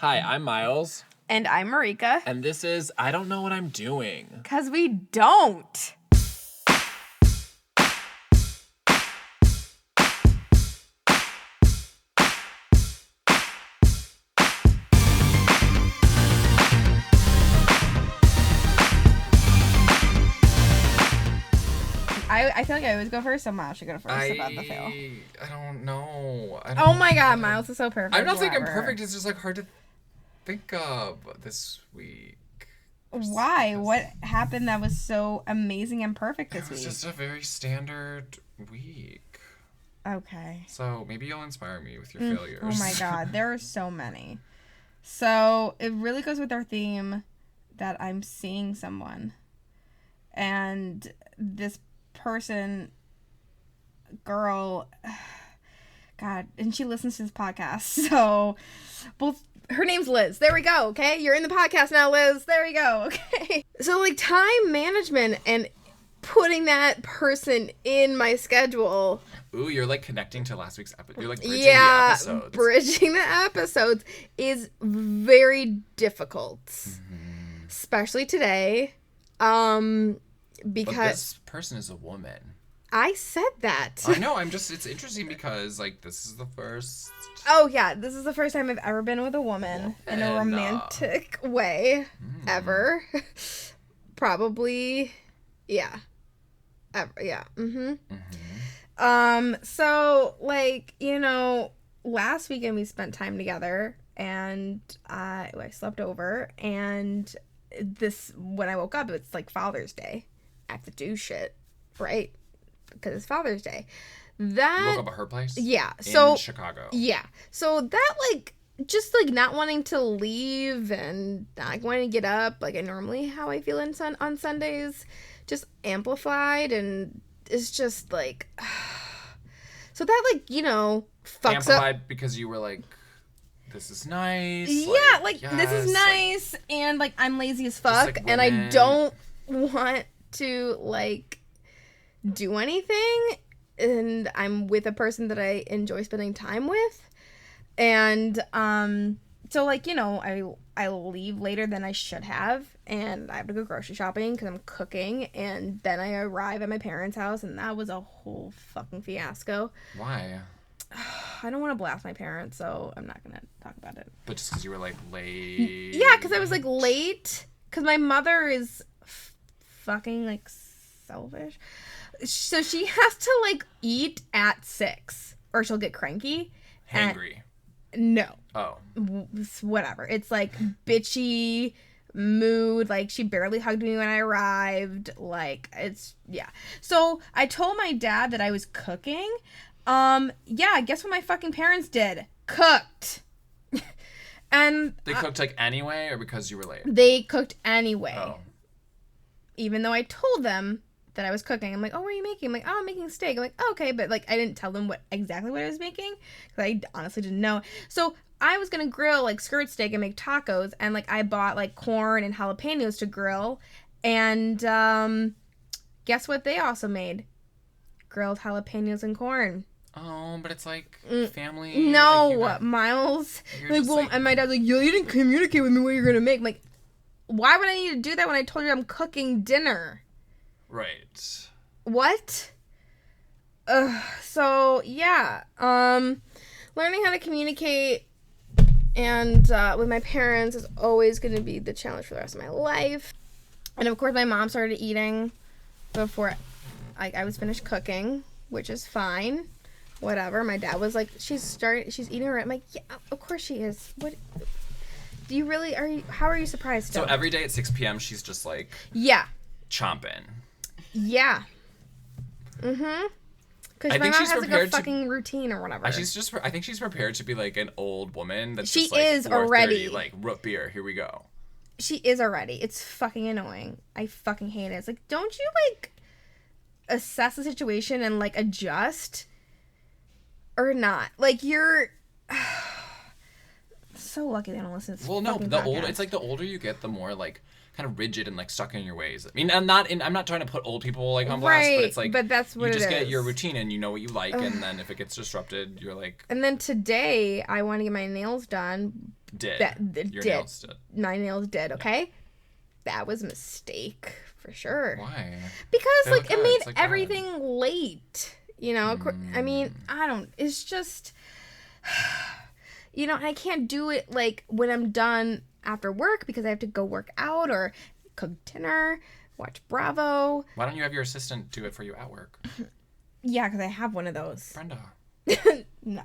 Hi, I'm Miles. And I'm Merika. And this is I Don't Know What I'm Doing. 'Cause we don't. I feel like I always go first, so Miles should go first about the fail. I don't know. Oh my god, Miles is so perfect. I'm not thinking perfect. It's just like hard to think of this week. Why? What happened that was so amazing and perfect this week? It was just a very standard week. Okay. So maybe you'll inspire me with your failures. Oh my god, there are so many. So it really goes with our theme that I'm seeing someone. And this person, girl, God, and she listens to this podcast. So, both. Her name's Liz. There we go, okay? You're in the podcast now, Liz. There we go, okay? So, like, time management and putting that person in my schedule. Ooh, you're, like, connecting to last week's episode. You're, like, bridging the episodes. Yeah, bridging the episodes is very difficult. Mm-hmm. Especially today. Because... But this person is a woman. I said that. I know, it's interesting because, like, this is the first... Oh, yeah, this is the first time I've ever been with a woman in a romantic way, ever. Probably, yeah. Ever, yeah, so, like, last weekend we spent time together, and I slept over, and when I woke up, it's, like, Father's Day. I have to do shit, right? Because it's Father's Day. You woke up at her place? Yeah. In Chicago. Yeah. So that, like, just, like, not wanting to leave and not wanting to get up, like, I normally how I feel on Sundays, just amplified, and it's just, like, so that, like, fucks amplified up. Because you were, like, this is nice. Yeah, like, yes, this is nice, and, like, I'm lazy as fuck, like and I don't want to, like, do anything, and I'm with a person that I enjoy spending time with, and so, like, I leave later than I should have, and I have to go grocery shopping because I'm cooking, and then I arrive at my parents' house, and that was a whole fucking fiasco. Why? I don't want to blast my parents, so I'm not gonna talk about it. But just because you were, like, late? Yeah, because I was, like, late, because my mother is fucking, like, selfish. So she has to, like, eat at 6 or she'll get cranky. Hangry. No. Oh. Whatever. It's, like, bitchy mood. Like, she barely hugged me when I arrived. Like, it's, yeah. So I told my dad that I was cooking. Yeah, guess what my fucking parents did? Cooked. And they cooked, like, anyway or because you were late? They cooked anyway. Oh. Even though I told them that I was cooking. I'm like, oh, what are you making? I'm like, oh, I'm making steak. I'm like, oh, okay. But, like, I didn't tell them exactly what I was making because I honestly didn't know. So I was going to grill, like, skirt steak and make tacos. And, like, I bought, like, corn and jalapenos to grill. And guess what they also made? Grilled jalapenos and corn. Oh, but it's, like, family. No, like Miles. Like, well, and my dad's like, yo, you didn't communicate with me what you're going to make. I'm like, why would I need to do that when I told you I'm cooking dinner? Right. What? So, yeah. Learning how to communicate and with my parents is always going to be the challenge for the rest of my life. And, of course, my mom started eating before I was finished cooking, which is fine. Whatever. My dad was like, she's eating her. I'm like, yeah, of course she is. What? Do you really, how are you surprised still? So every day at 6 p.m. she's just, like... Yeah. Chomping. Yeah. Mm-hmm. Because my mom has, like, a fucking routine or whatever. I think she's prepared to be, like, an old woman that's she just, like, is already. 30, like, root beer, here we go. She is already. It's fucking annoying. I fucking hate it. It's like, don't you, like, assess the situation and, like, adjust? Or not? Like, you're... so lucky they don't listen to this. Well, no, it's like the older you get, the more, like, kind of rigid and, like, stuck in your ways. I mean, I'm not trying to put old people, like, on blast, but it's like, but that's what you just it get is. your routine and you know what you like, and then if it gets disrupted, you're like... And then today, I want to get my nails done Did. Your did. nails did. My nails did, okay? That was a mistake, for sure. Why? Because, They like, look it good. made It's, like, everything late. You know? I mean, I don't... It's just... You know, I can't do it, like, when I'm done after work because I have to go work out or cook dinner, watch Bravo. Why don't you have your assistant do it for you at work? Yeah, because I have one of those. Brenda. No.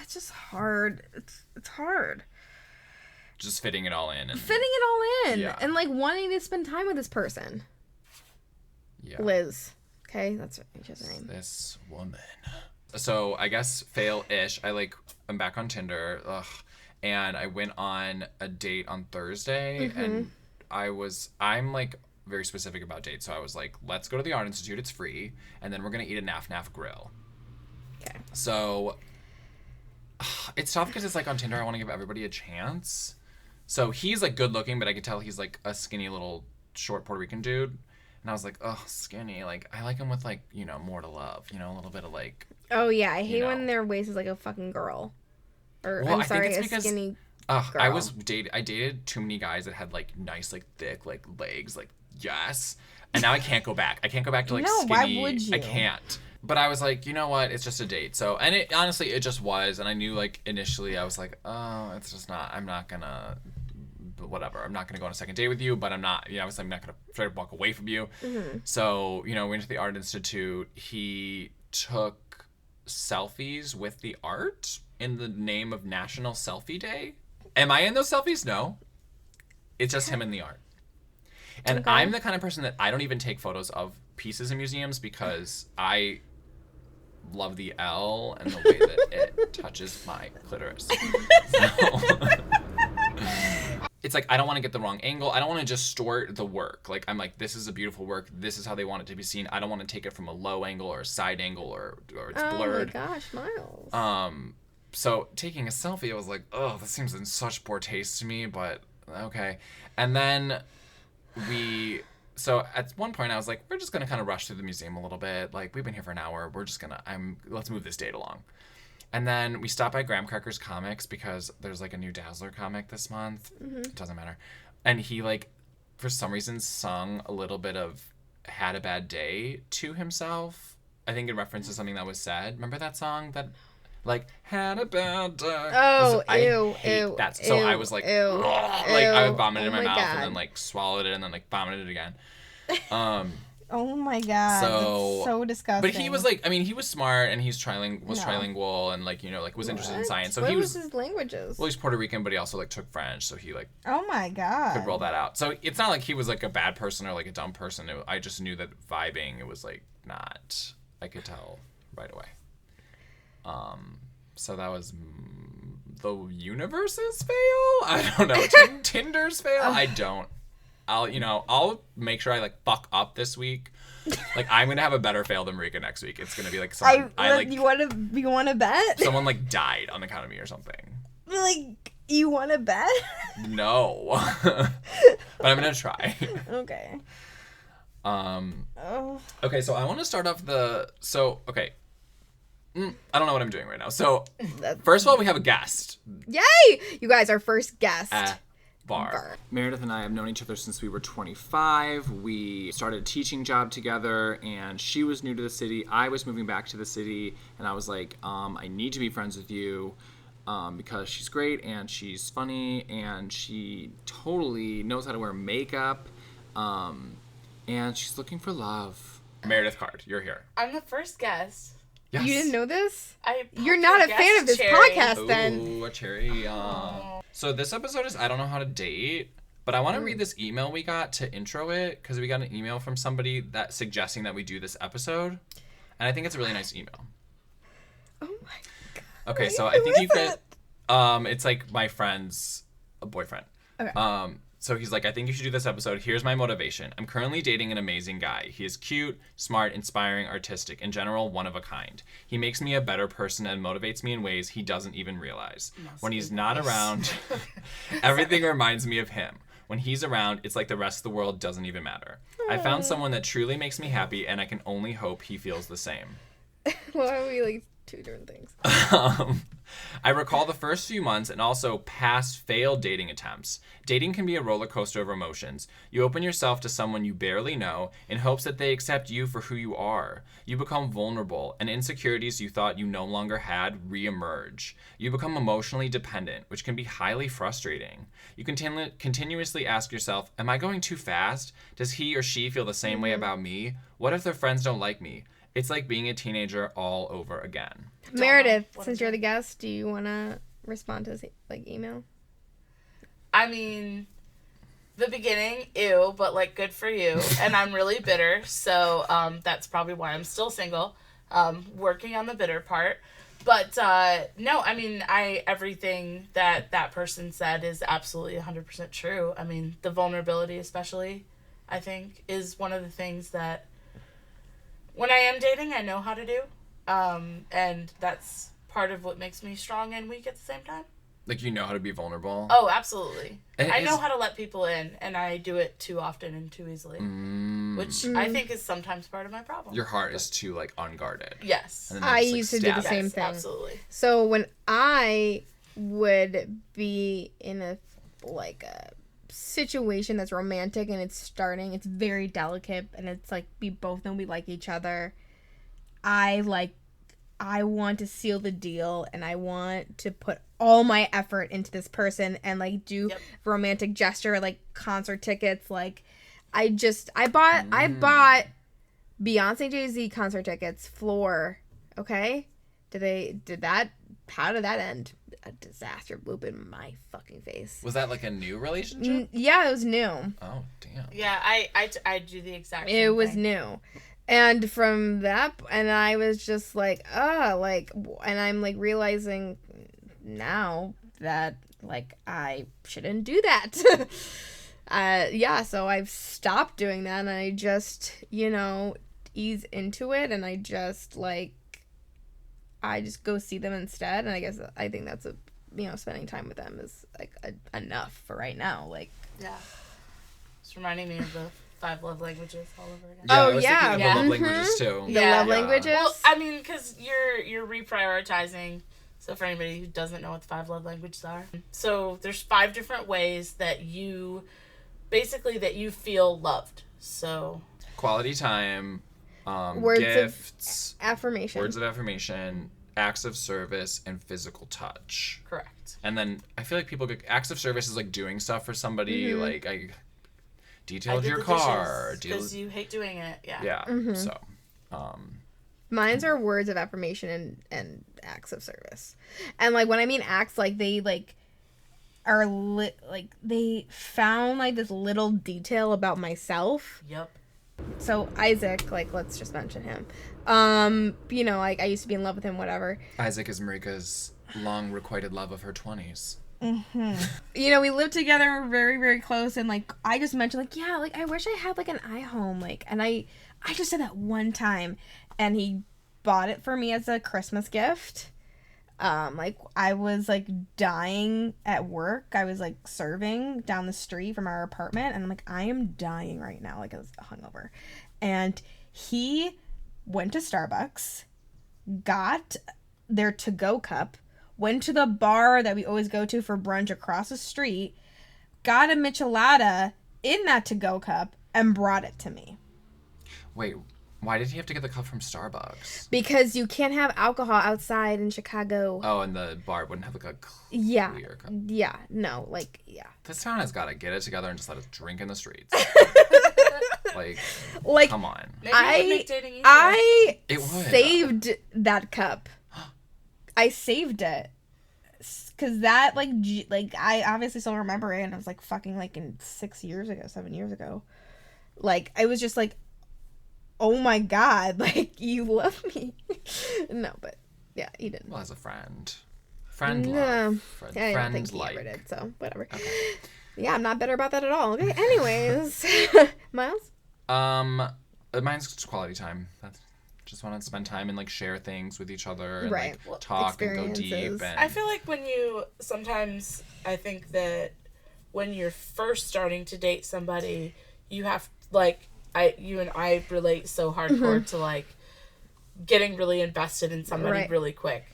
It's just hard. It's hard. Just fitting it all in. And, Fitting it all in. Yeah. And, like, wanting to spend time with this person. yeah. Liz. Okay? That's her name. This woman. So I guess fail-ish. I'm back on Tinder. Ugh. And I went on a date on Thursday. And I'm like very specific about dates. So I was like, let's go to the Art Institute. It's free. And then we're going to eat a Naf Naf grill. Okay. So it's tough because it's like on Tinder, I want to give everybody a chance. So he's like good looking, but I could tell he's like a skinny little short Puerto Rican dude. And I was like, oh, skinny. Like, I like him with, like, you know, more to love. You know, a little bit of, like... Oh, yeah. I hate when their waist is like a fucking girl. Or, Well, I'm sorry, I think it's a because, skinny I girl. dated too many guys that had, like, nice, like, thick, like, legs. Like, yes. And now I can't go back. I can't go back to, like, No, skinny. why would you? I can't. But I was like, you know what? It's just a date. So, and it, honestly, it just was. And I knew, like, initially I was like, oh, it's just not, I'm not gonna... whatever, I'm not going to go on a second date with you, but I'm not, you know, obviously I'm not going to try to walk away from you. So, you know, we went to the Art Institute. He took selfies with the art in the name of National Selfie Day. Am I in those selfies? No. It's just him in the art. And Okay. I'm the kind of person that I don't even take photos of pieces in museums because I love the L and the way that it touches my clitoris. So, it's like, I don't want to get the wrong angle. I don't want to distort the work. Like, I'm like, this is a beautiful work. This is how they want it to be seen. I don't want to take it from a low angle or a side angle or it's blurred. Oh my gosh, Miles. So taking a selfie, I was like, oh, this seems in such poor taste to me, but okay. And then so at one point I was like, we're just going to kind of rush through the museum a little bit. Like, we've been here for an hour. We're just going to, let's move this date along. And then we stopped by Graham Crackers Comics because there's like a new Dazzler comic this month. It doesn't matter. And he like, for some reason, sung a little bit of Had a Bad Day to himself. I think in reference to something that was said. Remember that song that like had a bad day? Oh, I ew, hate ew, that. So ew, I was like, ew, ugh, like I ew. vomited in Oh my my mouth God. and then like swallowed it and then like vomited it again. Oh my god. So- That's so disgusting. But he was like, I mean, he was smart and was trilingual and like, you know, like was interested in What? science. So what he was was, his languages? well, he's Puerto Rican, but he also like took French. So he like Oh my god. could roll that out. So it's not like he was like a bad person or like a dumb person. I just knew that vibing, it was like not, I could tell right away. So that was the universe's fail? I don't know. Tinder's fail? I don't. I'll make sure I like fuck up this week. Like I'm gonna have a better fail than Merika next week. It's gonna be like someone you want to bet? someone like died on account of me or something. Like you want to bet? No. But I'm gonna try. Okay. Oh. Okay, so I want to start off okay. I don't know what I'm doing right now. So first of all, we have a guest. Yay! You guys, our first guest. Bar. Meredith and I have known each other since we were 25. We started a teaching job together, and she was new to the city. I was moving back to the city, and I was like, I need to be friends with you because she's great, and she's funny, and she totally knows how to wear makeup, and she's looking for love. Meredith Card, you're here. I'm the first guest. Yes. You didn't know this? You're not a fan of this podcast, then. Ooh, a cherry. So this episode is I don't know how to date, but I want to read this email we got to intro it because we got an email from somebody that suggesting that we do this episode, and I think it's a really nice email. Oh my god. Okay, so I Who think you is could. It's like my friend's boyfriend. Okay. So he's like, I think you should do this episode. Here's my motivation. I'm currently dating an amazing guy. He is cute, smart, inspiring, artistic, in general, one of a kind. He makes me a better person and motivates me in ways he doesn't even realize. When he's not around, everything reminds me of him. When he's around, it's like the rest of the world doesn't even matter. I found someone that truly makes me happy, and I can only hope he feels the same. Why are we like two different things. I recall the first few months and also past failed dating attempts. Dating can be a roller coaster of emotions. You open yourself to someone you barely know in hopes that they accept you for who you are. You become vulnerable, and insecurities you thought you no longer had re-emerge. You become emotionally dependent, which can be highly frustrating. You continuously ask yourself, am I going too fast? Does he or she feel the same way about me? What if their friends don't like me? It's like being a teenager all over again. Meredith, since you're the guest, do you want to respond to this email? I mean, the beginning, ew, but good for you. And I'm really bitter, so that's probably why I'm still single, working on the bitter part. But no, I mean, everything that person said is absolutely 100% true. I mean, the vulnerability especially, I think, is one of the things that when I am dating, I know how to do. And that's part of what makes me strong and weak at the same time. You know how to be vulnerable? Oh, absolutely. I know is... how to let people in, and I do it too often and too easily. Which I think is sometimes part of my problem. Your heart is too, unguarded. Yes. I used to do the same thing. Absolutely. So when I would be in a situation that's romantic and it's very delicate, and it's we both know we like each other, I want to seal the deal, and I want to put all my effort into this person and do romantic gesture, concert tickets. I bought Beyonce Jay-Z concert tickets okay? How did that end? A disaster blew up in my fucking face. Was that a new relationship? Yeah, it was new. Oh, damn. Yeah, I do the exact same thing. It was new. And from that, and I was just and I'm realizing now that I shouldn't do that. So I've stopped doing that, and I just, ease into it, and I just I just go see them instead, and I think that's spending time with them is enough for right now. Yeah. It's reminding me of the 5 love languages all over again. Yeah, I was thinking of the love languages too. The love languages? Well, I mean, because you're reprioritizing. So for anybody who doesn't know what the 5 love languages are. So there's 5 different ways that you feel loved. So quality time, words gifts, of affirmation. Words of affirmation, acts of service, and physical touch. Correct. And then I feel people get acts of service is doing stuff for somebody, I detailed your car. Because you hate doing it. Yeah. Yeah. So, mine's are words of affirmation and acts of service. And when I mean acts, they are they found this little detail about myself. Yep. So Isaac, let's just mention him. I used to be in love with him, whatever. Isaac is Marika's long requited love of her 20s. We lived together very, very close, and I just mentioned I wish I had an iHome, and I just said that one time, and he bought it for me as a Christmas gift. I was dying at work. I was serving down the street from our apartment, and I'm I am dying right now. I was hungover, and he went to Starbucks, got their to-go cup, went to the bar that we always go to for brunch across the street, got a michelada in that to-go cup, and brought it to me. Wait, why did he have to get the cup from Starbucks? Because you can't have alcohol outside in Chicago. Oh, and the bar wouldn't have a clear cup. Yeah, no, yeah. This town has got to get it together and just let us drink in the streets. Come on. Maybe it would make dating easier. I It would. saved that cup. I saved it. Cause that I obviously still remember it, and it was fucking in 7 years ago. I was just oh my god, you love me. No, but yeah, he didn't. Well, as a friend love. I don't think he ever did, so whatever. Okay. Yeah, I'm not bitter about that at all. Okay, anyways. Miles? Mine's just quality time. Just want to spend time and share things with each other and right. Talk and go deep. And I feel sometimes I think that when you're first starting to date somebody, you have you and I relate so hardcore to getting really invested in somebody Right. really quick.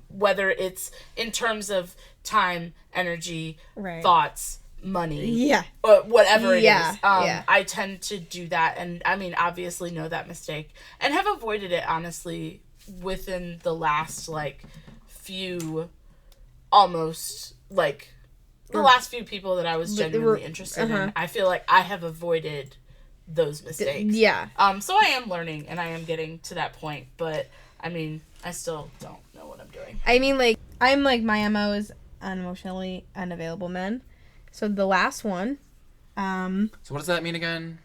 Whether it's in terms of time, energy, Right. thoughts, money, Yeah. whatever it is. Yeah. I tend to do that, and I mean, obviously know that mistake, and have avoided it, honestly, within the last, like, few, almost, like, the last few people that I was genuinely interested in. I feel like I have avoided those mistakes. Yeah. So I am learning, and I am getting to that point, but, I mean, I still don't know what I'm doing. I mean, like, I'm like, my MO is unemotionally unavailable men. So the last one, So what does that mean again?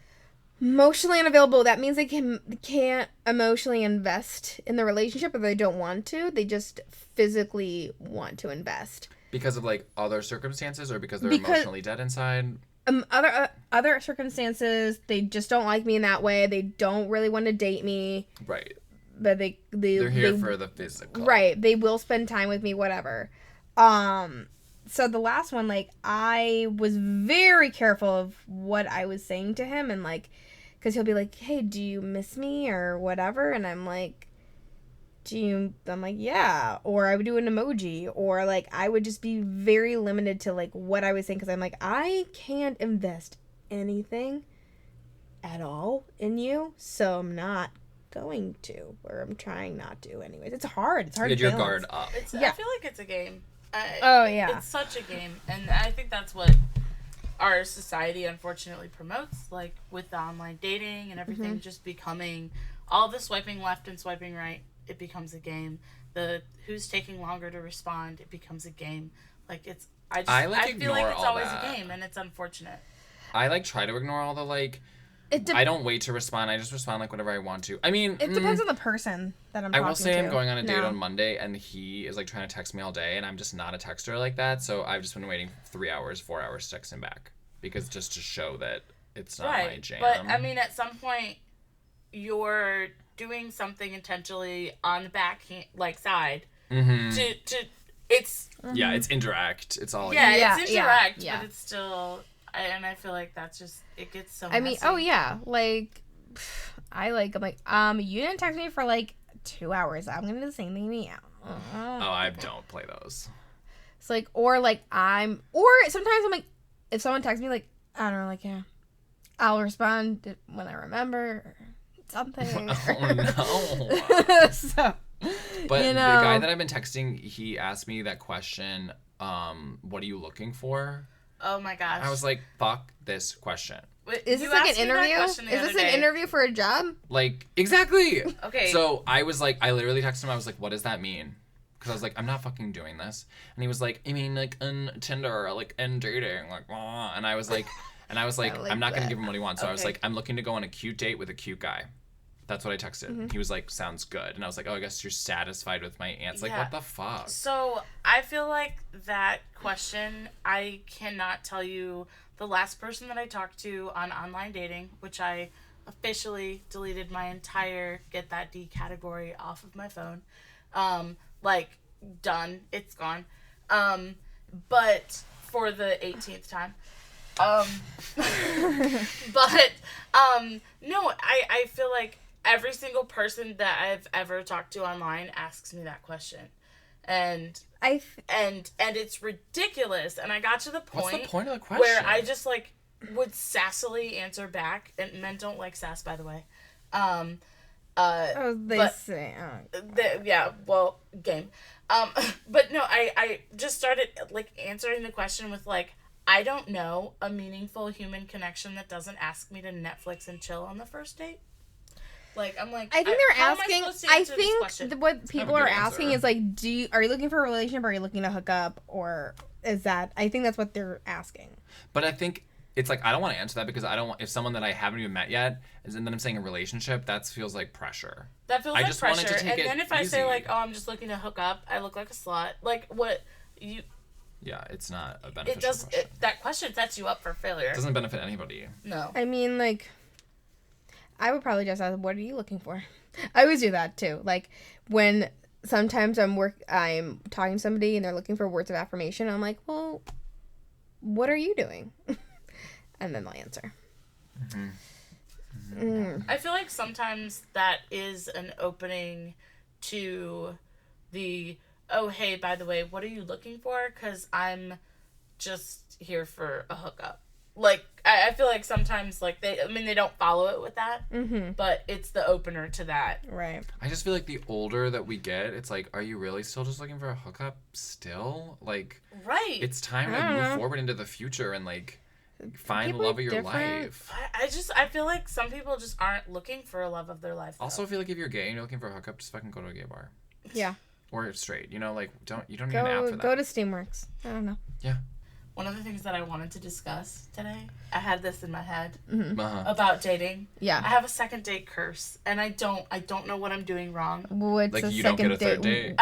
emotionally unavailable, that means they can't emotionally invest in the relationship, or they don't want to. They just physically want to invest. Because of like other circumstances, or because they're Because- emotionally dead inside? Other circumstances, they just don't like me in that way. They don't really want to date me, Right. but They're here for the physical. right. They will spend time with me, whatever. So the last one, like, I was very careful of what I was saying to him, and like, because he'll be like, "Hey, do you miss me?" or whatever, and I'm like, I'm like, yeah, or I would do an emoji, or like, I would just be very limited to like what I was saying, because I'm like, I can't invest anything at all in you, so I'm not going to, or I'm trying not to. Anyways, it's hard. It's hard Get to your balance. guard up. Yeah. I feel like it's a game. Oh, yeah. It's such a game, and I think that's what our society unfortunately promotes, like with the online dating and everything just becoming all the swiping left and swiping right. It becomes a game. The who's taking longer to respond, it becomes a game. Like, it's I feel like ignore it's all always that. a game, and it's unfortunate. I like try to ignore all the like. It I don't wait to respond. I just respond like whenever I want to. I mean, It depends on the person that I'm I talking will say to. I'm going on a date No. on Monday, and he is like trying to text me all day, and I'm just not a texter like that. So I've just been waiting 3 hours, 4 hours to text him back, because just to show that it's not my Right. jam. But I mean, at some point, you're doing something intentionally on the back side to it's yeah, it's indirect. It's all Yeah, it's indirect, yeah. but it's still. And I feel like that's just it gets so. I mean, messy. oh yeah, like, I'm like, you didn't text me for like 2 hours. I'm gonna do the same thing to you. Oh, I don't play those. It's like, or sometimes I'm like, if someone texts me, like, I don't know, like, yeah, I'll respond when I remember or something. Oh no. So, But you the know. guy that I've been texting, he asked me that question, what are you looking for? Oh my gosh. I was like, fuck this question. Wait, is you this like asked an me that interview? question Is the this other an day. interview for a job? Like, exactly. Okay. So I was like, I literally texted him, I was like, what does that mean? Because I was like, I'm not fucking doing this. And he was like, I mean, like, in Tinder, like, in dating, like, blah. And I was like, I like I'm not going to that. give him what he wants. So I was Okay. like, I'm looking to go on a cute date with a cute guy. That's what I texted. He was like, sounds good. And I was like, oh, I guess you're satisfied with my answer. Like, Yeah. what the fuck? So I feel like that question, I cannot tell you the last person that I talked to on online dating, which I officially deleted my entire Get That D category off of my phone. Like, done. It's gone. But for the 18th time. But, no, I feel like every single person that I've ever talked to online asks me that question. And it's ridiculous. And I got to the point, What's the point of the question? where I just like would sassily answer back, and men don't like sass, by the way. They but- say, Game. But no, I just started like answering the question with like, I don't know a meaningful human connection that doesn't ask me to Netflix and chill on the first date. Like, I'm like, I think they're how am I asking. supposed to I answer this think question? what people good are answer. asking is like, are you looking for a relationship, or are you looking to hook up, or is that? I think that's what they're asking. But I think it's like, I don't want to answer that, because I don't want, if someone that I haven't even met yet is, and then I'm saying a relationship, that feels like pressure. That feels I like just wanted pressure. to take And it then if I say easy. like, oh, I'm just looking to hook up, I look like a slut. Like, what you? Yeah, it's not a It beneficial does. question. That question sets you up for failure. It doesn't benefit anybody. No. I mean, like, I would probably just ask, "What are you looking for?" I always do that too. Like, when sometimes I'm talking to somebody and they're looking for words of affirmation, I'm like, "Well, what are you doing?" And then they'll answer. I feel like sometimes that is an opening to the, oh, hey, by the way, what are you looking for? Because I'm just here for a hookup. Like, I feel like sometimes, like, they don't follow it with that, but it's the opener to that. Right. I just feel like the older that we get, it's like, are you really still just looking for a hookup still? Like, Right. it's time to move forward into the future and, like, find People the love are of your different. life. I feel like some people just aren't looking for a love of their life. Though. Also, I feel like if you're gay and you're looking for a hookup, just fucking go to a gay bar. Yeah. Or straight. You know, like, you don't need an app for that. Go to Steamworks. I don't know. Yeah. One of the things that I wanted to discuss today, I had this in my head Uh-huh. about dating. Yeah. I have a second date curse, and I don't know what I'm doing wrong. What's Like, a you don't second get a third date?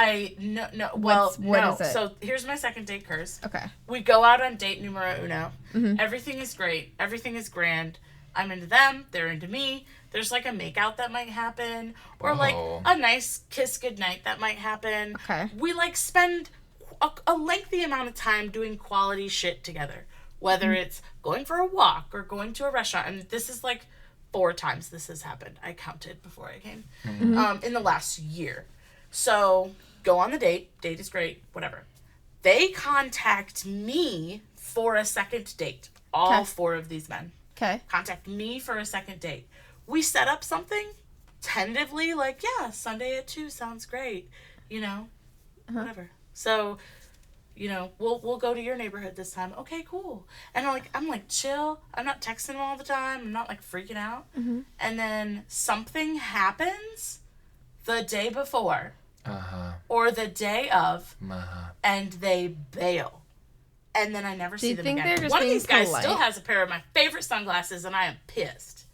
What is it? So here's my second date curse. Okay. We go out on date numero uno. Everything is great. Everything is grand. I'm into them. They're into me. There's like a makeout that might happen, or like Oh. a nice kiss goodnight that might happen. Okay. We like spend a lengthy amount of time doing quality shit together, whether it's going for a walk or going to a restaurant. And this is like 4 times this has happened. I counted before I came in the last year. So go on the date. Date is great. Whatever. They contact me for a second date. All Okay. 4 of these men Okay. contact me for a second date. We set up something tentatively, like, yeah, Sunday at 2 sounds great, you know, whatever. So, you know, we'll go to your neighborhood this time. Okay, cool. And I'm like chill. I'm not texting them all the time. I'm not like freaking out. And then something happens the day before Uh-huh. or the day of, Uh-huh. and they bail. And then I never see you them think again. they're just One of being these guys polite? still has a pair of my favorite sunglasses, and I am pissed.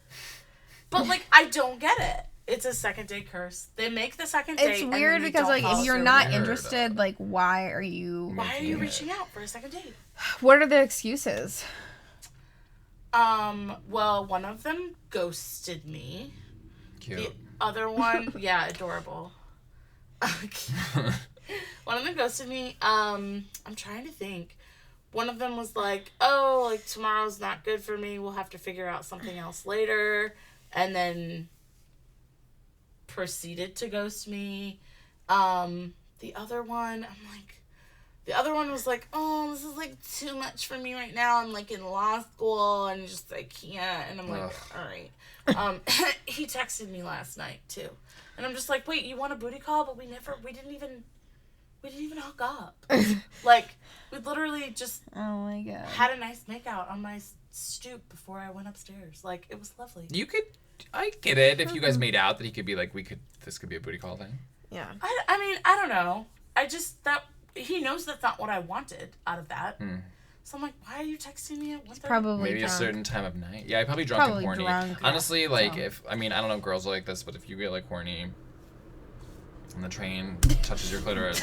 But, like, I don't get it. It's a second date curse. They make the second date. It's and weird then they because don't like follow if you're through. not Weird. interested, like why are you? Why are you making it. reaching out for a second date? What are the excuses? Well, one of them ghosted me. Cute. The other one, yeah, adorable. One of them ghosted me. I'm trying to think. One of them was like, oh, like tomorrow's not good for me. We'll have to figure out something else later. And then proceeded to ghost me. The other one was like, oh, this is like too much for me right now. I'm like in law school and just I can't. And I'm like, all right. He texted me last night too, and I'm just like, wait, you want a booty call? But we didn't even hook up. Like we literally just Oh my god. had a nice makeout on my stoop before I went upstairs. Like it was lovely. I get it. If you guys made out, that he could be like, this could be a booty call thing. Yeah. I mean, I don't know. He knows that's not what I wanted out of that. So I'm like, why are you texting me at 1:30? Probably Maybe drunk. a certain time of night. Yeah, probably drunk Probably and horny. drunk, yeah. Honestly, like, So. I don't know if girls are like this, but if you get, like, horny and the train touches your clitoris,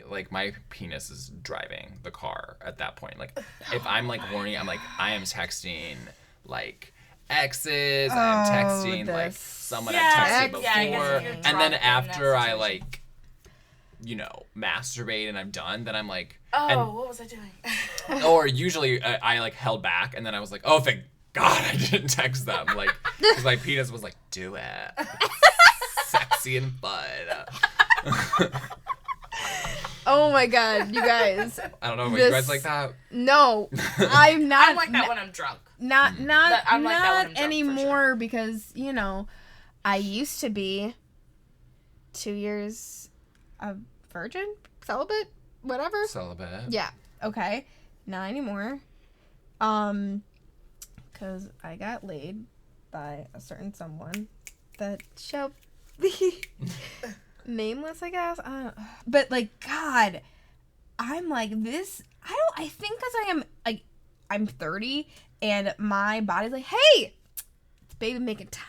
like, my penis is driving the car at that point. Like, if I'm, like, horny, I'm like, I am texting, like, exes, I'm texting, like, this. someone Yeah, I've texted yeah, I guess before. if you're And drunk then in that after I, situation. like, you know, masturbate and I'm done, then I'm like... Oh, and- what was I doing? or usually I like held back and then I was like, oh, thank God I didn't text them. Like, because my penis was like, do it. It's sexy and fun. Oh my god, you guys. I don't know if you This- guys like that. No, I'm not. I'm like that when I'm drunk. Not I'm like that when I'm drunk, for anymore because you know, I used to be 2 years a virgin, celibate, whatever. Celibate. Yeah. Okay. Not anymore. Cause I got laid by a certain someone that shall be nameless, I guess. But like, God, I'm like this. I think because I am like, I'm 30 and my body's like, hey, it's baby making time,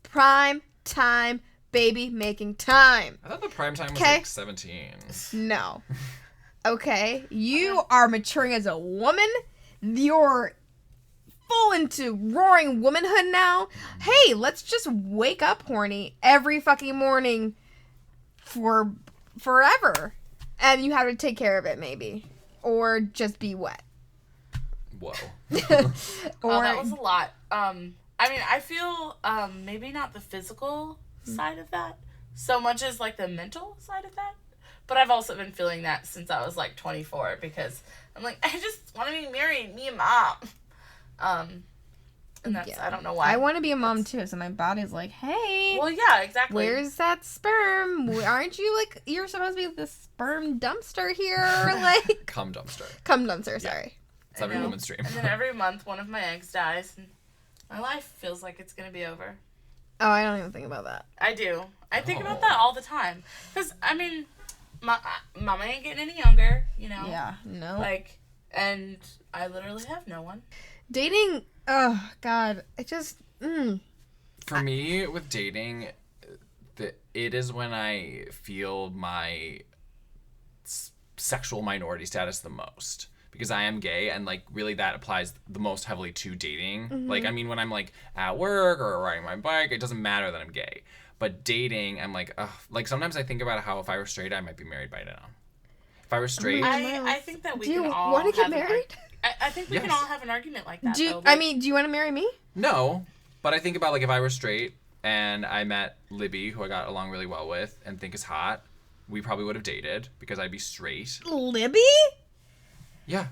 prime time, baby making time. I thought the prime time was Okay. like 17. No. Okay, you are maturing as a woman. You're full into roaring womanhood now. Hey, let's just wake up horny every fucking morning for forever. And you have to take care of it maybe. Or just be wet. Whoa. Or Oh, that was a lot. I mean, I feel maybe not the physical side of that so much as like the mental side of that. But I've also been feeling that since I was like 24 because I'm like, I just want to be married, me and mom. And that's, I don't know why. I want to be a mom too, so my body's like, hey. Well, yeah, exactly. Where's that sperm? Aren't you like, you're supposed to be the sperm dumpster here? Like, Cum dumpster. cum dumpster, sorry. It's every woman's dream. And then every month one of my eggs dies and my life feels like it's going to be over. Oh, I don't even think about that. I do. I think about that all the time. Because, I mean, mama ain't getting any younger, you know? Yeah, no. Like, and I literally have no one. Dating, oh, God, it just, For me, with dating, it is when I feel my sexual minority status the most. Because I am gay, and, like, really that applies the most heavily to dating. Mm-hmm. Like, I mean, when I'm, like, at work or riding my bike, it doesn't matter that I'm gay. But dating, I'm like, ugh. Like, sometimes I think about how if I were straight, I might be married by now. If I were straight... I think that we do you can all want to get have married? I think we can all have an argument like that, Do you, though. I Like, mean, do you want to marry me? No, but I think about, like, if I were straight and I met Libby, who I got along really well with and think is hot, we probably would have dated because I'd be straight. Libby? Yeah.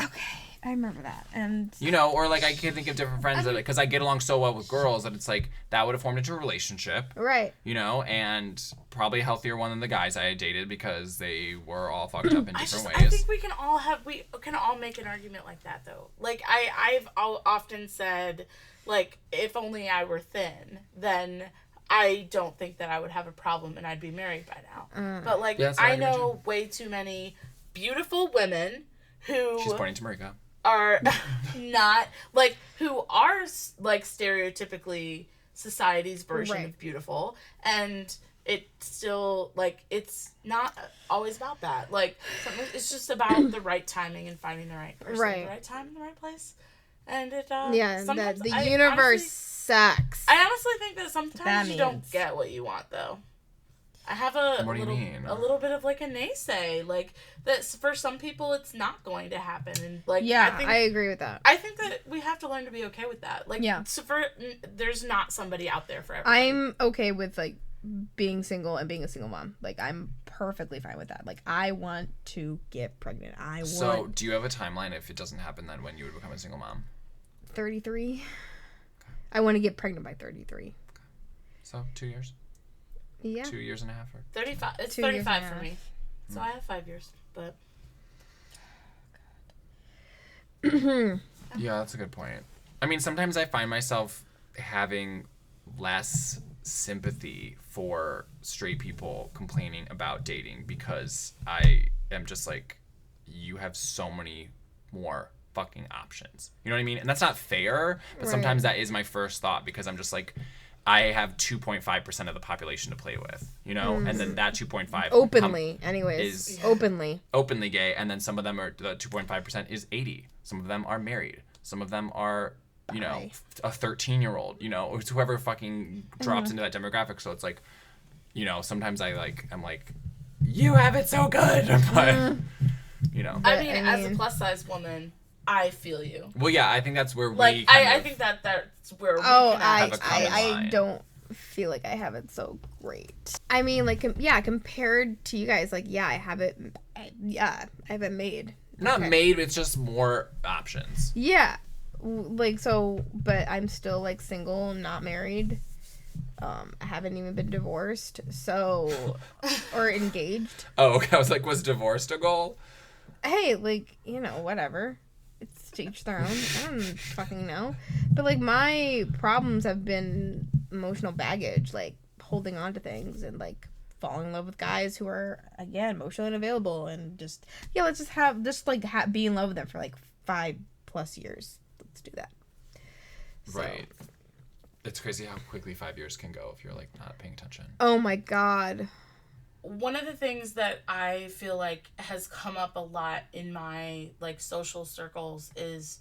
Okay, I remember that. And You know, or, like, I can think of different friends that, because I get along so well with girls that it's, like, that would have formed into a relationship, Right. you know, and probably a healthier one than the guys I had dated because they were all fucked up in different I ways. think we can all make an argument like that, though. Like, I've often said, like, if only I were thin, then I don't think that I would have a problem and I'd be married by now. But, like, Yeah, that's what I I imagine. know way too many beautiful women who She's pointing to Merika. are not, like, who are, like, stereotypically society's version Right. of beautiful, and it still, like, it's not always about that. Like, it's just about the right timing and finding the right person, Right. the right time, in the right place. And it, Yeah, that sometimes the I universe honestly, sucks. I honestly think that sometimes That you don't means- get what you want, though. I have What do you mean? a little bit of, like, a naysay, like, that for some people it's not going to happen, and, like, Yeah, I I agree with that. think that we have to learn to be okay with that. Like, Yeah. so there's not somebody out there for everybody. I'm okay with, like, being single and being a single mom. Like, I'm perfectly fine with that. Like, I want to get pregnant. So, do you have a timeline if it doesn't happen then when you would become a single mom? 33. I want to get pregnant by 33. So, 2 years? Yeah. 2 years and a half? Or... 35. It's 2 years and a 35 for half. me. So I have 5 years, but Yeah, that's a good point. I mean, sometimes I find myself having less sympathy for straight people complaining about dating because I am just like, you have so many more fucking options. You know what I mean? And that's not fair, but sometimes that is my first thought because I'm just like, I have 2.5% of the population to play with, you know? And then that 2.5 Openly, anyways. is- Openly. gay, and then some of them are, the 2.5% is 80. Some of them are married. Some of them are, you know, a 13-year-old, you know, or whoever fucking drops into that demographic. So it's like, you know, sometimes I'm like, you have it so good, but, you know. I mean, as a mean- plus size woman, I feel you. Well, yeah, I think that's where Like, we I think that that's where we Oh, can have a common I line. don't feel like I have it so great. I mean, like, compared to you guys, like, yeah, I have it made. not Okay. made, it's just more options. Yeah. Like, so, but I'm still, like, single, not married. I haven't even been divorced, so, or engaged. Oh, okay. I was like, was divorced a goal? Hey, like, you know, whatever. It's to each their own. I don't fucking know. But, like, my problems have been emotional baggage, like, holding on to things and, like, falling in love with guys who are, again, emotionally unavailable and just, yeah, let's just be in love with them for, like, 5+ years. Let's do that. So- Right. It's crazy how quickly 5 years can go if you're, like, not paying attention. Oh, my God. One of the things that I feel like has come up a lot in my, like, social circles is,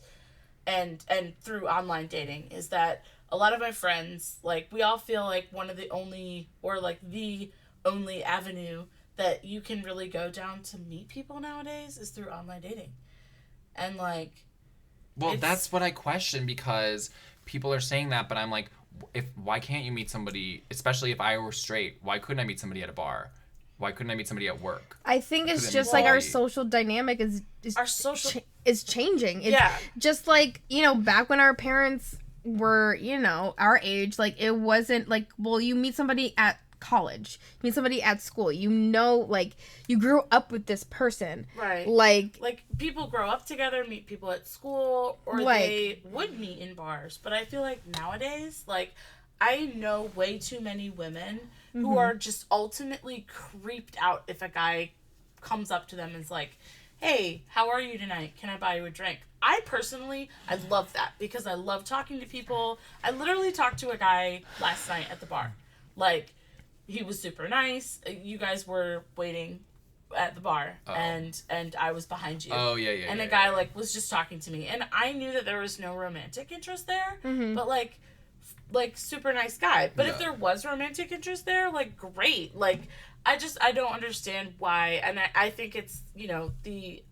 and through online dating, is that a lot of my friends, like, we all feel like one of the only, or like the only avenue that you can really go down to meet people nowadays is through online dating. And, like, Well, It's- that's what I question because people are saying that, but I'm like, why can't you meet somebody, especially if I were straight, why couldn't I meet somebody at a bar? Why couldn't I meet somebody at work? I think it's Couldn't just meet like our somebody- social dynamic is Our social is changing. It's Yeah. just like, you know, back when our parents were, you know, our age, like it wasn't like, well, you meet somebody at college, you meet somebody at school, you know, like you grew up with this person. Right. Like people grow up together, meet people at school, or Like- they would meet in bars. But I feel like nowadays, like, I know way too many women who are just ultimately creeped out if a guy comes up to them and is like, hey, how are you tonight? Can I buy you a drink? I love that because I love talking to people. I literally talked to a guy last night at the bar. Like, he was super nice. You guys were waiting at the bar, and I was behind you. Oh, yeah. And a guy, like, was just talking to me. And I knew that there was no romantic interest there, but, like, super nice guy. But if Yeah. there was romantic interest there, like, great. Like, I don't understand why. And I think it's, you know, the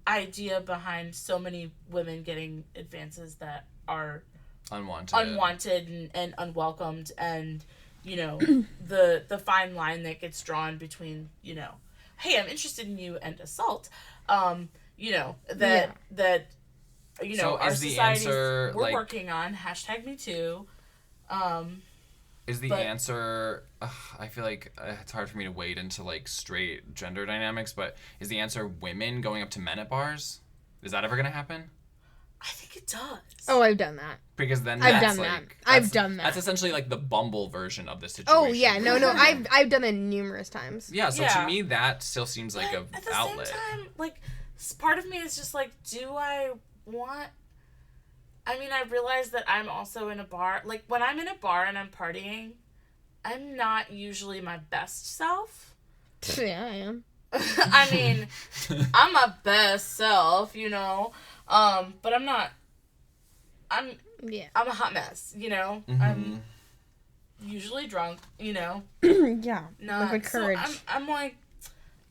idea behind so many women getting advances that are unwanted and unwelcomed, and, you know, the fine line that gets drawn between, you know, hey, I'm interested in you, and assault. You know, that you know, So our is the societies answer, we're like- working on #MeToo. Is the But- answer, I feel like it's hard for me to wade into like straight gender dynamics, but is the answer women going up to men at bars? Is that ever going to happen? I think it does. oh, I've done that. Because then I've that's done that. like, I've that's- done that. That's essentially like the Bumble version of this situation. Oh yeah, no, I've done it numerous times. Yeah, so Yeah. to me that still seems like But a at the outlet. same time, like, part of me is just like, do I want... I mean, I realize that I'm also in a bar. Like, when I'm in a bar and I'm partying, I'm not usually my best self. Yeah, I am. I mean, I'm my best self, you know? But I'm not... Yeah. I'm a hot mess, you know? Mhm. I'm usually drunk, you know? Yeah. Not with courage. So I'm like,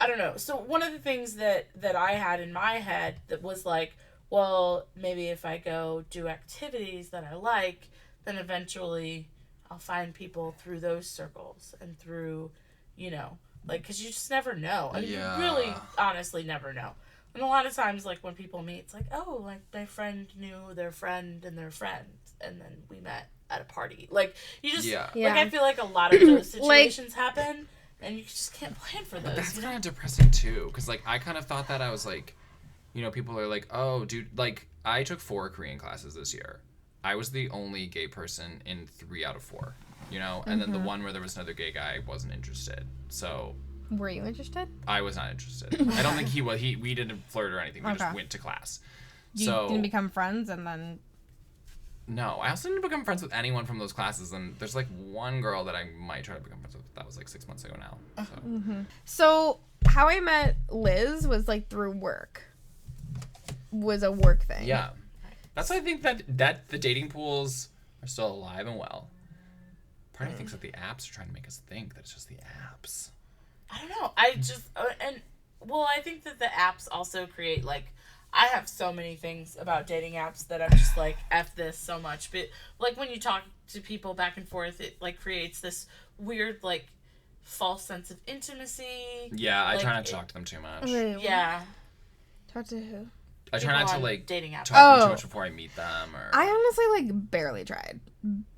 I don't know. So one of the things that I had in my head that was like, well, maybe if I go do activities that I like, then eventually I'll find people through those circles and through, you know, like, because you just never know. And Yeah. you really honestly never know. And a lot of times, like, when people meet, it's like, oh, like, my friend knew their friend and their friend, and then we met at a party. Like, you just, Yeah. Yeah. like, I feel like a lot of those Like- situations happen, and you just can't plan for those. That's you know? kind of depressing too, because like I kind of thought that I was like, you know, people are like, oh, dude, like I took 4 Korean classes this year. I was the only gay person in 3 out of 4, you know, and then the one where there was another gay guy, I wasn't interested. So Were you interested? I was not interested. I don't think he was. We didn't flirt or anything. We just Okay. went to class. You So didn't become friends, and then no, I also didn't become friends with anyone from those classes. And there's like one girl that I might try to become friends with. That was like 6 months ago now. So. So how I met Liz was like through work. Was a work thing. Yeah, that's why I think that the dating pools are still alive and well. Part of me thinks that the apps are trying to make us think that it's just the apps. I don't know. I just, I think that the apps also create, like, I have so many things about dating apps that I'm just like, F this so much. But, like, when you talk to people back and forth, it, like, creates this weird, like, false sense of intimacy. Yeah, I Like, try not to talk to them too much. Wait, Yeah. Talk to who? I try not People to on like dating apps. talk to them Oh. too much before I meet them. Or I honestly like barely tried.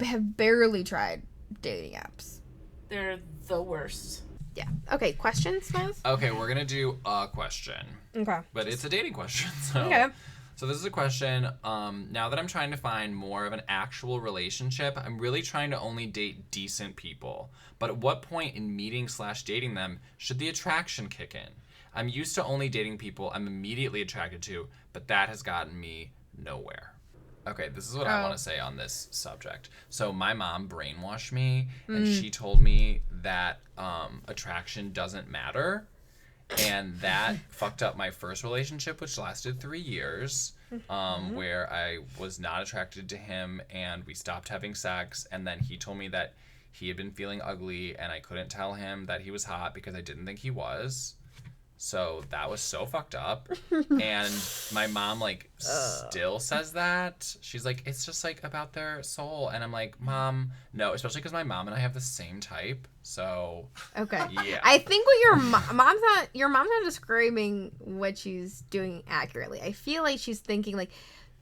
Have barely tried dating apps. They're the worst. Yeah. Okay. Questions, Miles? okay, we're gonna do a question, Okay. but it's a dating question. So. Okay. So this is a question. Now that I'm trying to find more of an actual relationship, I'm really trying to only date decent people. But at what point in meeting/dating them should the attraction kick in? I'm used to only dating people I'm immediately attracted to, but that has gotten me nowhere. Okay, this is what I Oh. want to say on this subject. So my mom brainwashed me, and she told me that attraction doesn't matter. And that fucked up my first relationship, which lasted 3 years, where I was not attracted to him, and we stopped having sex. And then he told me that he had been feeling ugly, and I couldn't tell him that he was hot because I didn't think he was. So that was so fucked up. And my mom, like, still says that. She's like, it's just, like, about their soul. And I'm like, Mom, no. Especially because my mom and I have the same type. So, Okay. yeah. I think what your mom's not describing what she's doing accurately. I feel like she's thinking, like,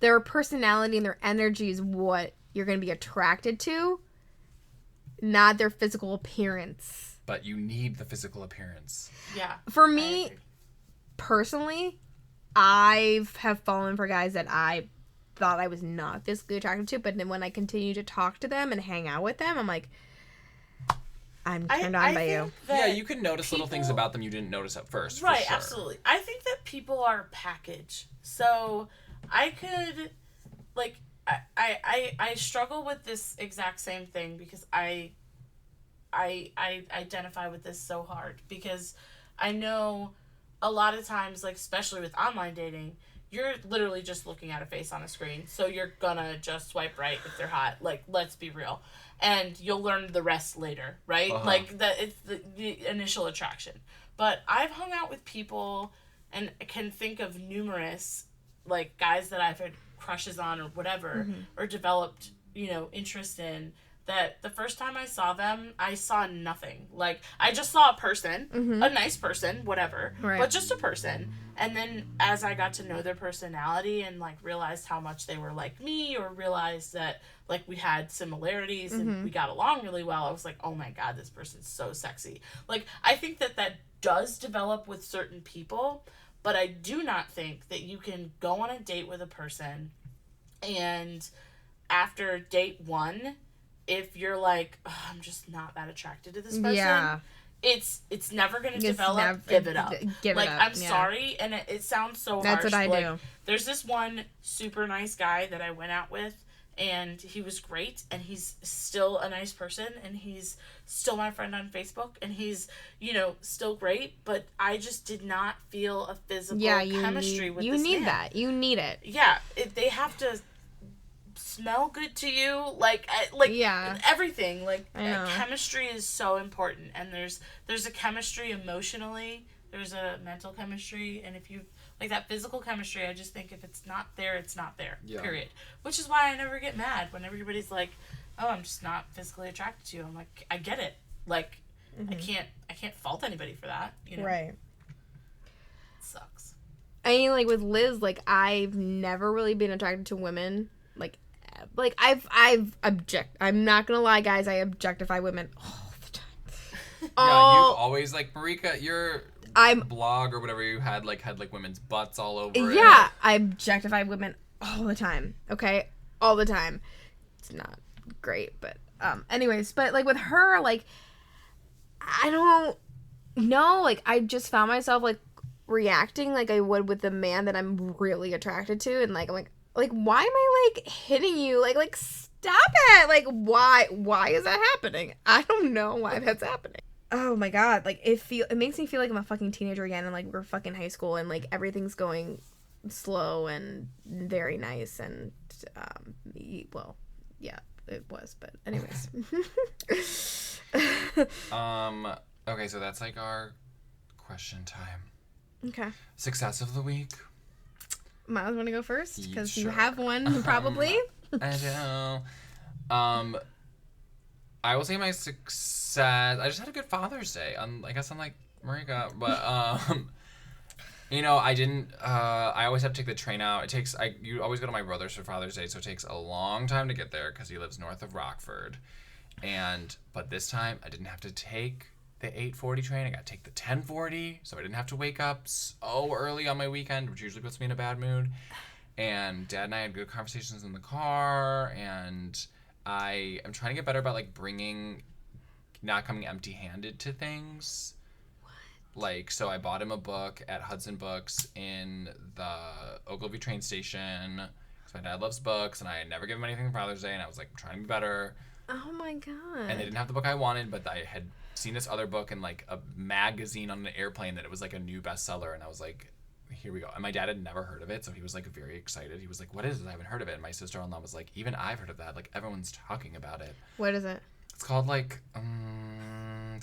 their personality and their energy is what you're going to be attracted to, not their physical appearance. But you need the physical appearance. Yeah. For me, personally, I have fallen for guys that I thought I was not physically attracted to, but then when I continue to talk to them and hang out with them, I'm like, I'm turned on by you. Yeah, you can notice little things about them you didn't notice at first. Right, for sure. absolutely. I think that people are a package. So I could, like, I struggle with this exact same thing because I identify with this so hard because I know a lot of times, like, especially with online dating, you're literally just looking at a face on a screen. So you're gonna just swipe right if they're hot. Like, let's be real. And you'll learn the rest later, right? Uh-huh. Like, it's the initial attraction. But I've hung out with people and can think of numerous, like, guys that I've had crushes on or whatever, or developed, interest in, that the first time I saw them, I saw nothing. Like, I just saw a person, a nice person, whatever, but just a person. And then as I got to know their personality and, like, realized how much they were like me, or realized that, like, we had similarities and we got along really well, I was like, oh my God, this person's so sexy. Like, I think that does develop with certain people, but I do not think that you can go on a date with a person and after date one, if you're like, oh, I'm just not that attracted to this person, it's never going to develop. Give it up. I'm sorry, and it sounds so harsh. That's what I do. There's this one super nice guy that I went out with, and he was great, and he's still a nice person, and he's still my friend on Facebook, and he's, still great, but I just did not feel a physical chemistry with this man. You need that. You need it. Yeah, they have to smell good to you, everything, chemistry is so important, and there's a chemistry emotionally, there's a mental chemistry, and if you like that physical chemistry, I just think if it's not there, it's not there. Period. Which is why I never get mad when everybody's like, oh, I'm just not physically attracted to you. I'm like, I get it. Like, I can't fault anybody for that, Right. It sucks. I mean, like, with Liz, like, I've never really been attracted to women. Like I'm not gonna lie, guys, I objectify women all the time. Yeah, you always, like, Marika, your blog or whatever you had women's butts all over it. Yeah, I objectify women all the time. Okay? All the time. It's not great, but anyways, but, like, with her, like, I don't know, like, I just found myself, like, reacting like I would with the man that I'm really attracted to, and, like, I'm like, why am I, like, hitting you? Like, stop it! Like, why is that happening? I don't know why that's happening. Oh my God, like, it makes me feel like I'm a fucking teenager again, and, like, we're fucking high school, and, like, everything's going slow and very nice, and, well, yeah, it was, but anyways. Okay, so that's, like, our question time. Okay. Success of the week. Miles, want to go first? Because Sure. you have one, probably. I do. I will say my success. I just had a good Father's Day. I guess I'm like Merika, but I didn't. I always have to take the train out. You always go to my brother's for Father's Day, so it takes a long time to get there because he lives north of Rockford. But this time I didn't have to take the 8:40 train. I got to take the 10:40, so I didn't have to wake up so early on my weekend, which usually puts me in a bad mood. And Dad and I had good conversations in the car, and I am trying to get better about, like, not coming empty-handed to things. What? Like, so I bought him a book at Hudson Books in the Ogilvy train station, because my dad loves books, and I never give him anything for Father's Day, and I was like, I'm trying to be better. Oh my God. And they didn't have the book I wanted, but I had seen this other book in, like, a magazine on an airplane that it was, like, a new bestseller, and I was like, here we go. And my dad had never heard of it, so he was, like, very excited. He was like, what is it? I haven't heard of it. And my sister-in-law was like, even I've heard of that. Like, everyone's talking about it. What is it? It's called, like,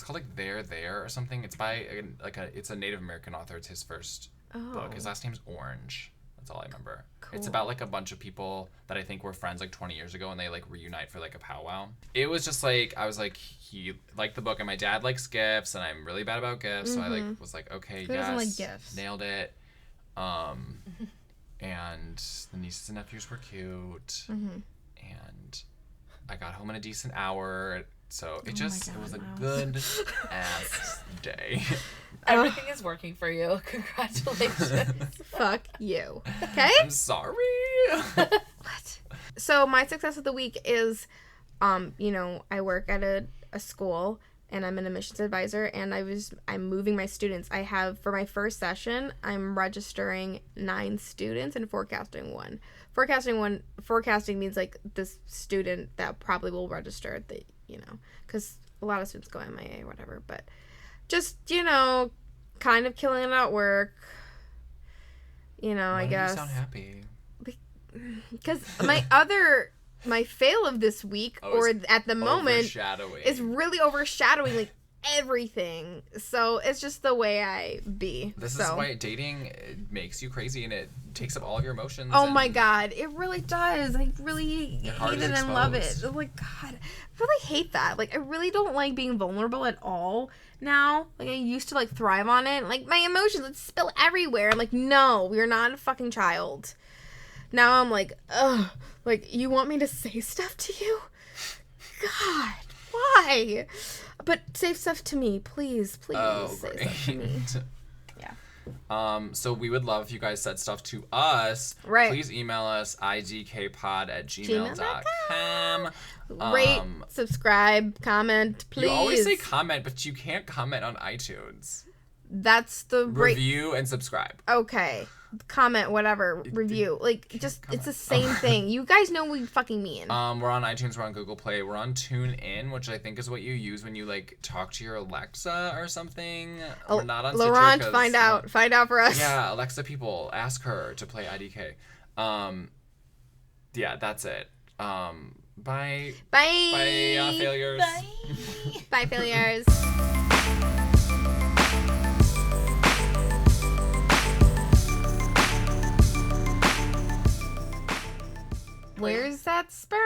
It's called like There or something. It's by it's a Native American author. It's his first book. His last name's Orange. That's all I remember. Cool. It's about like a bunch of people that I think were friends like 20 years ago, and they like reunite for like a powwow. It was just like, I was like, he liked the book, and my dad likes gifts, and I'm really bad about gifts, so I like was like, okay, Who yes, doesn't like gifts? nailed it. And the nieces and nephews were cute, and I got home in a decent hour, so it was a good ass day. Everything is working for you. Congratulations. Fuck you. Okay? I'm sorry. What? So my success of the week is, I work at a school and I'm an admissions advisor, and I'm moving my students. I have, for my first session, I'm registering 9 students and forecasting 1. Forecasting means like this student that probably will register, because a lot of students go MIA or whatever, but just, kind of killing it at work, I guess. You sound happy. Because my fail of this week, at the moment, is really overshadowing like everything. So it's just the way I be. This is why dating makes you crazy, and it takes up all of your emotions. Oh my God, it really does. I really hate it and love it. exposed. Oh my God, I really hate that. Like, I really don't like being vulnerable at all now. Like, I used to like thrive on it. Like, my emotions would spill everywhere. I'm like, no, we're not a fucking child. Now I'm like, ugh, like, you want me to say stuff to you? God, why? But say stuff to me, please say stuff to me. Yeah. So we would love if you guys said stuff to us. Right. Please email us idkpod@gmail.com. Rate, subscribe, comment, please. You always say comment, but you can't comment on iTunes. That's the Review and subscribe. Okay. Comment, whatever, review. Like, just, it's the same thing. You guys know what we fucking mean. We're on iTunes, we're on Google Play, we're on TuneIn, which I think is what you use when you, like, talk to your Alexa or something. We're not on Laurent, Stitcher, find out for us. Yeah, Alexa people, ask her to play IDK. Yeah, that's it. Bye. Bye. Bye, failures. Bye. Bye, failures. Where's that sperm?